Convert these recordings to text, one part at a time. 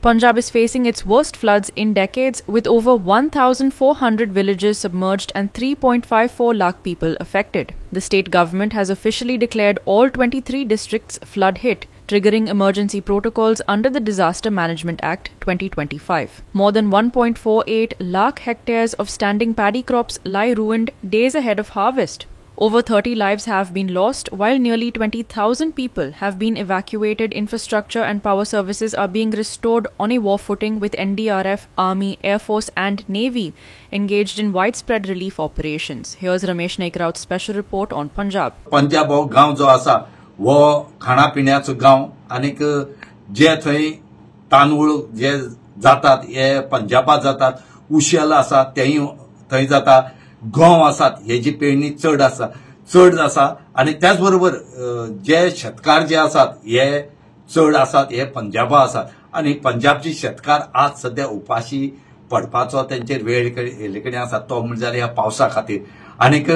Punjab is facing its worst floods in decades, with over 1,400 villages submerged and 3.54 lakh people affected. The state government has officially declared all 23 districts flood hit, triggering emergency protocols under the Disaster Management Act 2025. More than 1.48 lakh hectares of standing paddy crops lie ruined days ahead of harvest. Over 30 lives have been lost, while nearly 20,000 people have been evacuated. Infrastructure and power services are being restored on a war footing, with NDRF, Army, Air Force and Navy engaged in widespread relief operations. Here's Ramesh Naikraw's special report on Punjab. Punjab हो गांव जो आसा वो खाणापिण्याचो गांव आनीक जे थंय तांदूळ जे जातात हे पंजाबात जातात, उशेल आसा तेय थंय जाता, गंव आसात हेजी पेरणी चड आसा आणि त्याच बरोबर जे शेतकार जे आसात हे चड आसात हे पंजाबा आसात आणि पंजाबचे शेतकार आज सध्या उपाशी पडपाचो त्यांचेर वेळ येले आसा तो म्हणजे ह्या पावसा खातीर आनीक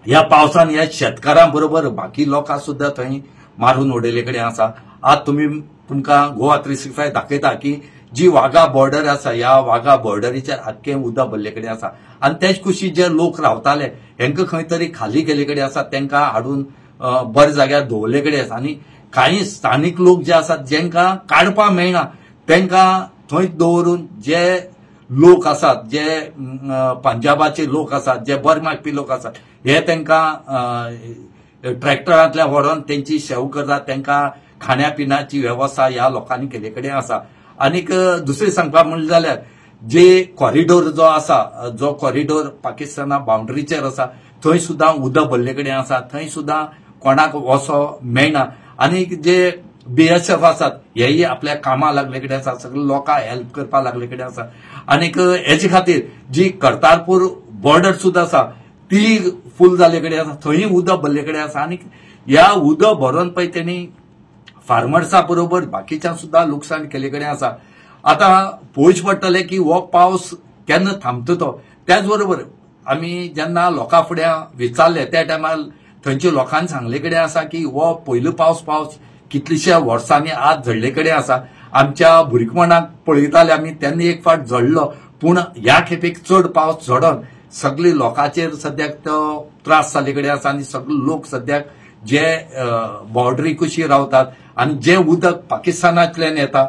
ह्या पावसान ह्या शेतकारां बरोबर बाकी लोकांक सुद्धा थंय मारून उडयले कडेन आसा. आज तुमकां गोवा 365 दाखयता की जी वाघा बॉर्डर आसा ह्या वाघा बॉर्डरीचेर आख्खें उदक भरले कडेन आसा आणि तेच कुशी जे लोक रावताले हेंका खंय तरी खाली केले कडेन आसा तेंका हाडून बरे जाग्यार दवरले कडेन आसा आणि काही स्थानिक लोक जे आसात जेंका काडपा मेळना तेंका थंय दवरून जे लोक आसात जे पंजाबाचे लोक आसात जे बरे मागपी लोक आसात हे तेंका ट्रॅक्टरांतल्या व्हरून तेंची सेवा करतात, तेंका खाण्या पिण्याची वेवस्था ह्या लोकांनी केले कडेन आसा. आनीक दुसरे सांगपाक म्हणले जाल्यार जे कॉरिडोर जो आसा जो कॉरिडोर पाकिस्ताना बाउंड्रीचेर आसा थंय सुद्धा उदक भरले कडेन आसा, थंय सुद्धा कोणाक वचो मेळना आनी जे BSF आसात हेय आपल्या कामाक लागले कडेन आसा, सगळे लोकांक हेल्प करपाक लागले कडेन आसा. आनीक हेचे खातीर जी करतारपूर बॉर्डर सुद्धा आसा ती फूल जाले कडेन आसा, थंय उदक भरले कडेन आसा आनीक ह्या उदक भरून पळय तेणी फार्मर्सा बरोबर बाकीच्या सुद्धा लुकसाण केले कडेन आसा. आता पळोवचे पडटले की हो पावस केन्ना थांबता तो. त्याच बरोबर आमी जेन्ना लोकां फुड्या विचारले त्या टायमार थंयच्या लोकांनी सांगले कडेन आसा की हो पयलो पावस कितलेशा वर्सांनी आज झडले कडेन आसा. आमच्या भुरगेपणाक पळयताले आमी तेन्ना एक फावट झडलो, पूण ह्या खेपेक चड पावस झडोन सगळे लोकांचेर सद्याक तो त्रास जाले कडेन आसा आनी सगळे लोक सद्याक जे बॉर्डरी कुशी रावतात आणि जे उदक पाकिस्तानांतल्यान येता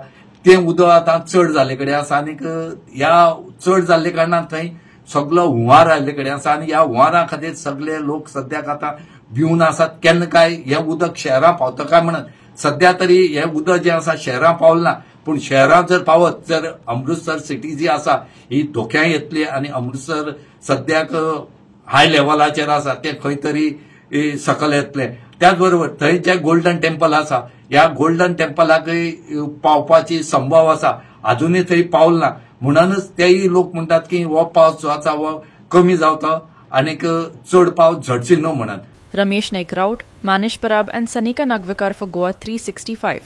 ते उदक आता चड जाले कडेन आसा आनीक ह्या चड जाल्ले कारणान थंय सगळो हुंवार आयले कडेन आसा आनी ह्या हुंवारा खातीर सगळे लोक सद्याक आता भिवन आसात. केन्ना काय हे उदक शहरां पावता काय म्हणून सध्या तरी हे उदक जे आसा शहरां पावलना, पूण शहरां जर पावत जर अमृतसर सिटी जी आसा ही धोक्यां येतली आणि अमृतसर सद्याक हाय लेवलाचेर आसा ते खंय तरी सकल येतले. त्याच बरोबर थंय जे गोल्डन टेम्पल आसा ह्या गोल्डन टेम्पलाक पावपाची संभव आसा, अजूनही थंय पावलना. म्हणूनच तेही लोक म्हणतात की हो पावस जो आसा हो कमी जावचो आनीक चड पावस झडची न्हू म्हणून. Ramesh Naikrawd, Manish Parab and Sanika Nagvikar for Goa 365.